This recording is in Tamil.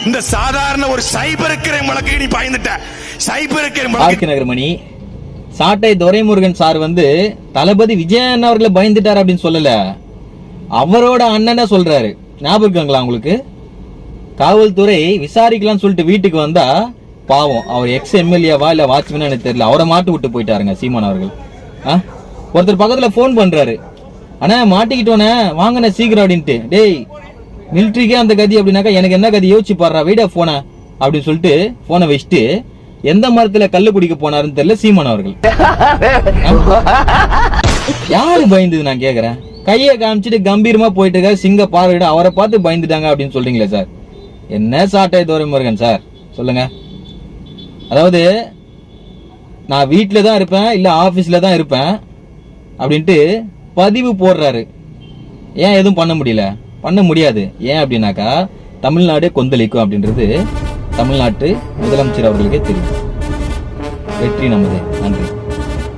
இந்த சாதாரண ஒரு சைபர் கிரைம் வழக்கு நீ பாய்ந்துட்ட. சைபர் கிரைம் நகர்மணி சாட்டை துரைமுருகன் சார் வந்து தளபதி விஜயன் அவர்களை பயந்துட்டார் அப்படின்னு சொல்லல, அவரோட அண்ணனை சொல்றாரு. ஞாபகம் இருக்குங்களா உங்களுக்கு? காவல்துறை விசாரிக்கலாம்னு சொல்லிட்டு வீட்டுக்கு வந்தா பாவம் அவர் எக்ஸ் எம்எல்ஏவா இல்ல வாட்ச்மேன் எனக்கு தெரியல, அவரை மாட்டு விட்டு போயிட்டாருங்க சீமான் அவர்கள். ஒருத்தர் பக்கத்துல போன் பண்றாரு, அண்ணா மாட்டிக்கிட்டோன்னே வாங்கண்ணே சீக்கிரம் அப்படின்ட்டு. டேய் மிலிட்ரிக்கே அந்த கதி அப்படின்னாக்கா எனக்கு என்ன கதி யோசிச்சு பாடுறா, வீடா போன அப்படின்னு சொல்லிட்டு போனை வச்சுட்டு எந்த மரத்துல கல்லு குடிக்க போனாருன்னு தெரியல சீமான் அவர்கள். யாரு பயந்தது நான் கேக்குறேன்? கையை காமிச்சிட்டு கம்பீரமா போயிட்டு இருக்க சிங்க பார்வையிட அவரை பார்த்து பயந்துட்டாங்க அப்படின்னு சொல்றீங்களே சார். என்ன சாட்டை துரைமுருகன் சார் சொல்லுங்க. அதாவது நான் வீட்டுல தான் இருப்பேன் இல்ல ஆபீஸ்ல தான் இருப்பேன் அப்படின்ட்டு பதிவு போடுறாரு. ஏன் எதுவும் பண்ண முடியல? பண்ண முடியாது. ஏன் அப்படின்னாக்கா தமிழ்நாடு கொந்தளிக்கும் அப்படின்றது தமிழ்நாட்டு முதலமைச்சர் அவர்களுக்கே தெரியும். வெற்றி நமது. நன்றி.